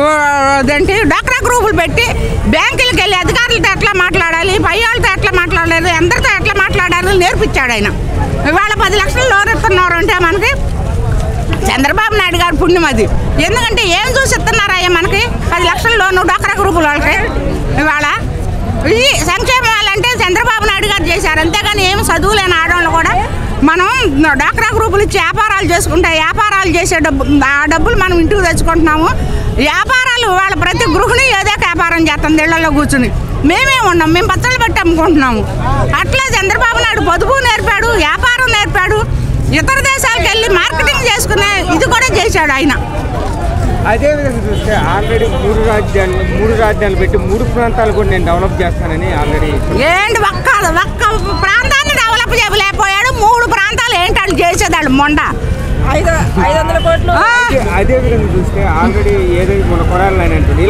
అదేంటి డ్వాక్రా గ్రూపులు పెట్టి బ్యాంకులకు వెళ్ళి అధికారులతో ఎట్లా మాట్లాడాలి, పై వాళ్ళతో ఎట్లా మాట్లాడాలి, అందరితో ఎట్లా మాట్లాడాలి నేర్పించాడు ఆయన. ఇవాళ 10 లక్షలు లోన్ ఇస్తున్నారు అంటే మనకి చంద్రబాబు నాయుడు గారు పుణ్యం అది. ఎందుకంటే ఏం చూసి ఇస్తున్నారయ్యా మనకి 10 లక్షల లోను డ్వాక్రా గ్రూపుల వాళ్ళకి. ఇవాళ ఈ సంక్షేమాలంటే చంద్రబాబు నాయుడు గారు చేశారు, అంతేగాని ఏమి చదువులేని ఆడవాళ్ళు కూడా మనం డ్వాక్రా గ్రూపులు ఇచ్చి వ్యాపారాలు చేసుకుంటే వ్యాపారాలు చేసే ఆ డబ్బులు మనం ఇంటికి తెచ్చుకుంటున్నాము. వ్యాపారాలు వాళ్ళ ప్రతి గృహిణి ఏదో వ్యాపారం చేస్తుంది ఇళ్లలో కూర్చుని. మేమే ఉన్నాం, మేము పచ్చళ్ళు పెట్టి అమ్ముకుంటున్నాము. అట్లా చంద్రబాబు నాయుడు పొదుపు నేర్పాడు, వ్యాపారం నేర్పాడు, ఇతర దేశాలకు వెళ్ళి మార్కెటింగ్ చేసుకునే ఇది కూడా చేశాడు ఆయన. అదేవిధంగా చూస్తే ఆల్రెడీ 3 రాజధానులు పెట్టి 3 ప్రాంతాలు కూడా నేను డెవలప్ చేస్తానని ఆల్రెడీ ఏంటి ఒక్క ప్రాంతాన్ని డెవలప్ చేయలేకపోయాడు. 3 ప్రాంతాలు ఏంటి వాళ్ళు చేసేదాళ్ళు మొండ 500 కోట్లు. అదేవిధంగా చూస్తే ఆల్రెడీ ఏదైతే మన కొడాలని అంటుంది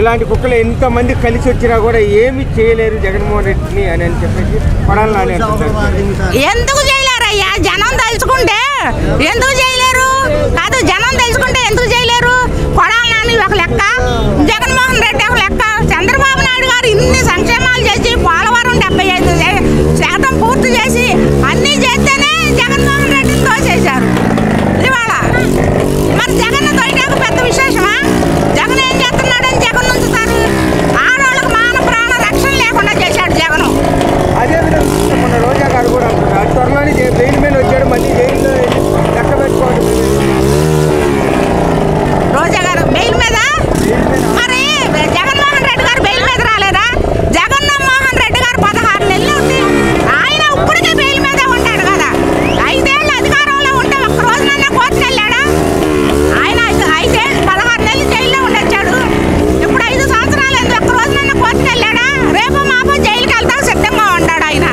ఇలాంటి కుక్కలు ఎంతమంది కలిసి వచ్చినా కూడా ఏమి చేయలేరు జగన్మోహన్ రెడ్డిని అని చెప్పేసి కొడాలని అంటున్నారు. ఎందుకు చేయలేరయ్యా? జనం తలుచుకుంటే ఎందుకు చేయలేరు? కాదు, జనం తలుచుకుంటే ఎందుకు చేయలేరు? కొడాలని ఒక లెక్క, జగన్మోహన్ రెడ్డి ఒక లెక్క. చంద్రబాబు నాయుడు గారు ఇన్ని సంక్షేమాలు చేసి పోలవరం 75% పూర్తి చేసి అన్నీ చేస్తేనే జగన్మోహన్ రెడ్డిని తోసేశారు. ఇవాళ మరి జగన్ తోయడానికి పెద్ద విశేషమా? జగన్ ఏం చేస్తున్నాడని జగన్ ఉంచుతారు? ఆడవాళ్ళకి మాన ప్రాణ రక్షణ లేకుండా చేశాడు జగన్. అదేవిధంగా మన రోజా గారు కూడా అంటున్నారు త్వరలోనే బెయిల్ మీద వచ్చాడు, మళ్ళీ జైల్లో లెక్క పెట్టుకోవడం. రోజా గారు బెయిల్ మీద, మరి జగన్మోహన్ రెడ్డి గారు బెయిల్ మీద రాలేదా? జగన్మోహన్ రెడ్డి గారు 16 నెలలు ఉంది, ఆయన ఇప్పటికే బెయిల్ మీద ఉంటాడు కదా. 5 ఏళ్ళు అధికారంలో ఉంటే ఒక్క రోజునన్నా కోర్టుకు వెళ్ళాడా? ఆయన 16 నెలలు జైల్లో ఉండొచ్చాడు. ఇప్పుడు 5 సంవత్సరాలు ఎందుకు ఒక్క రోజునన్నా కోర్టుకు వెళ్ళాడా? రేపు మాపో జైలుకి వెళ్తాకు సిద్ధంగా ఉంటాడు ఆయన.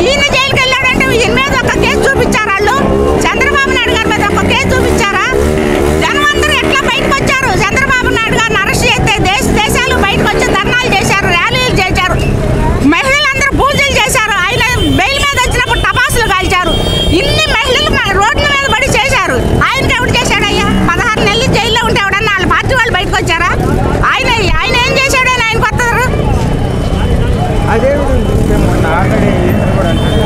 ఈయన జైలుకి వెళ్ళాడంటే ఈయన మీద ఒక కేసు చూపించారు వాళ్ళు. చంద్రబాబు నాయుడు గారి మీద ఒక కేసు చూపించారా? జనం అందరూ ఎట్లా బయటకు వచ్చారు? చంద్రబాబు నాయుడు గారిని అరెస్ట్ చేస్తే దేశాలు బయటకు వచ్చి ధర్నాలు చేశారు, ర్యాలీలు చేశారు, మహిళలందరూ పూజలు చేశారు. ఆయన బెయిల్ మీద వచ్చినప్పుడు టపాసులు కాల్చారు. ఇన్ని మహిళలు రోడ్ల మీద పడి చేశారు. ఆయనకి ఎవడు చేశాడయ్యా? 16 నెలలు జైల్లో ఉంటే ఎవడన్నా వాళ్ళ పార్టీ వాళ్ళు బయటకు వచ్చారా? ఆయన ఏం చేశాడని ఆయన కొత్తరు. అదేవిధంగా మొన్న ఆల్రెడీ కూడా అంటారు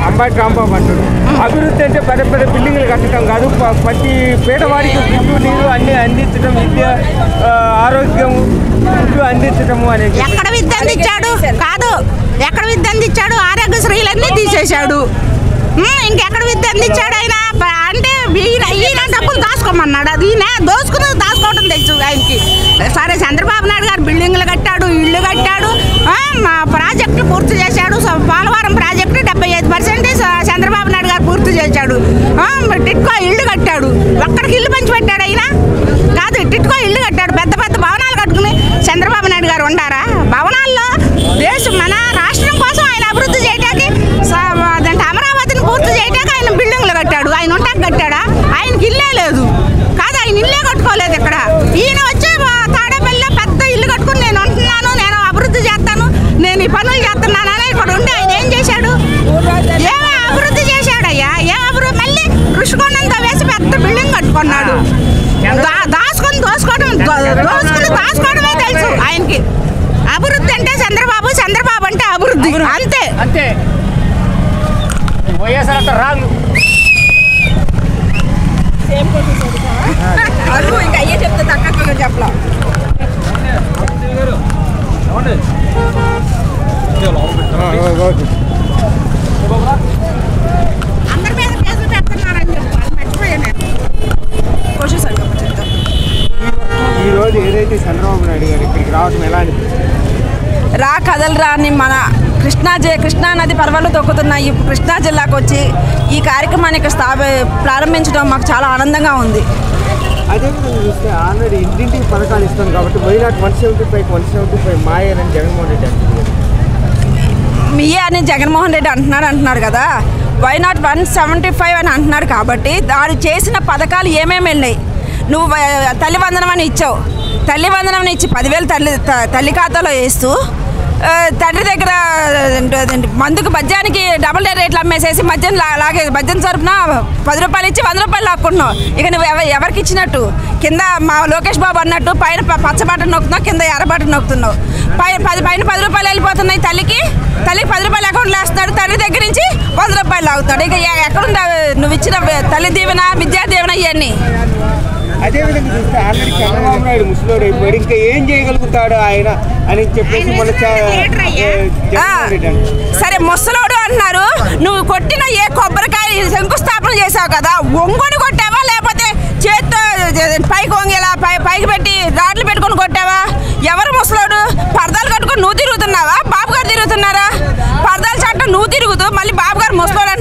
అంబటి రాంబాబు అంటాడు అభివృద్ధి అంటే పెద్ద పెద్ద బిల్డింగ్లు కట్టడం కాదు, ప్రతి పేదవాడికి విద్యుత్ నీరు అన్ని అందించడం, విద్య ఆరోగ్యం ఫుడ్ అందించడము అనేది. ఎక్కడ విద్య అందించాడు? కాదు, ఎక్కడ విద్య అందించాడు? ఆరోగ్యశ్రీలన్నీ తీసేశాడు. ఇంకెక్కడ విద్య అందించాడు ఆయన? అంటే ఈయన డబ్బులు దాచుకోమన్నాడు. అది ఈయన దాచుకోవడం తెలుసు ఆయనకి. సరే, చంద్రబాబు నాయుడు గారు బిల్డింగ్లు కట్టాడు, ఇళ్ళు కట్టాడు, ప్రాజెక్టులు పూర్తి చేశాడు. పోలవరం ప్రాజెక్టు 75% చంద్రబాబు నాయుడు గారు పూర్తి చేశాడు. టిట్కో ఇళ్ళు కట్టాడు. ఒక్కడికి ఇల్లు పంచి పెట్టాడు అయినా కాదు, టిట్కో ఇళ్ళు కట్టాడు. పెద్ద పెద్ద భవనాలు కట్టుకుని చంద్రబాబు నాయుడు గారు ఉంటారా? భవనాల్లో మన రాష్ట్రం కోసం ఆయన అభివృద్ధి చేయడానికి, అదంటే అమరావతిని పూర్తి చేయడానికి ఆయన బిల్డింగ్లు కట్టాడు. ఆయన ఉంటాక కట్టాడా? ఆయనకి ఇల్లే లేదు కాదు, ఆయన ఇల్లే కట్టుకోలేదు ఇక్కడ. ఈయన వచ్చి తాడేపల్లిలో పెద్ద ఇల్లు కట్టుకుని నేను ఉంటున్నాను, నేను అభివృద్ధి చేస్తాను, నేను ఈ పనులు చేస్తున్నానని ఇక్కడ ఉండి ఆయన ఏం చేశాడు? ఏమే అభివృద్ధి చేశాడయ్యా? అభివృద్ధి మళ్ళీ ఋషికొండంతో వేసి పెద్ద బిల్డింగ్ కట్టుకున్నాడు. దాచుకోవడమే తెలుసు ఆయనకి. అభివృద్ధి అంటే చంద్రబాబు అంటే అభివృద్ధి అంతే అంతే. వైఎస్ఆర్ రాంగ్ ఇంకా అయ్యే చెప్తే తక్కువ చెప్పలా. అందరి మీద కేసులు పెడుతున్నారని మర్చిపోయాను. ఈరోజు ఏదైతే చంద్రబాబు నాయుడు గారు ఇక్కడికి రావడం ఎలా అనిపిస్తుంది? కదలరా అని మన కృష్ణా నది పర్వాలు తొక్కుతున్న ఈ కృష్ణా జిల్లాకు వచ్చి ఈ కార్యక్రమాన్ని ప్రారంభించడం మాకు చాలా ఆనందంగా ఉంది. అదేవిధంగా చూస్తే ఆల్రెడీ ఇంటింటికి పథకాలు ఇస్తాం కాబట్టి వైనాట్ 175 మాయని జగన్మోహన్ రెడ్డి అంటున్నారు. మీయే అని జగన్మోహన్ రెడ్డి అంటున్నారు కదా, వైనాట్ 175 అని అంటున్నారు కాబట్టి దాడు చేసిన పథకాలు ఏమేమి వెళ్ళాయి? నువ్వు తల్లి వందనం అని ఇచ్చావు, తల్లి వందనం ఇచ్చి 10,000 తల్లి ఖాతాలో వేస్తూ తండ్రి దగ్గర మందుకు మద్యానికి డబుల్ రేట్లు అమ్మేసేసి మద్యం లాగే మద్యం తరపున 10 రూపాయలు ఇచ్చి 100 రూపాయలు లాక్కుంటున్నావు. ఇక నువ్వు ఎవరికి ఇచ్చినట్టు? కింద మా లోకేష్ బాబు అన్నట్టు పైన పచ్చబాట నొక్కుతున్నావు, కింద ఎర్రబాట నొక్కుతున్నావు. పైన 10 రూపాయలు వెళ్ళిపోతున్నాయి తల్లికి 10 రూపాయలు అకౌంట్లో వేస్తున్నాడు. తండ్రి దగ్గర నుంచి 100 రూపాయలు లాగుతాడు. ఇక ఎక్కడుందా నువ్వు ఇచ్చిన తల్లి దీవెన, విద్యా దీవెన ఇవన్నీ? అదేవిధంగా చూస్తే ఆల్రెడీ చంద్రబాబు నాయుడు ముసలోడు అయిపోయాడు, ఇంకా ఏం చేయగలుగుతాడు ఆయన అని చెప్పేసి సరే ముసలోడు అంటున్నారు. నువ్వు కొట్టిన ఏ కొబ్బరికాయ శంకుస్థాపన చేసావు కదా, ఒంగుని కొట్టావా లేకపోతే చేత్తో పైకి వంగేలా పైకి పెట్టి రాడ్లు పెట్టుకొని కొట్టావా? ఎవరు ముసలోడు? పరదాలు కట్టుకొని నువ్వు తిరుగుతున్నావా? బాబు గారు తిరుగుతున్నారా? పరదాలు చట్టం నువ్వు తిరుగుతూ మళ్ళీ బాబు గారు ముసలోడు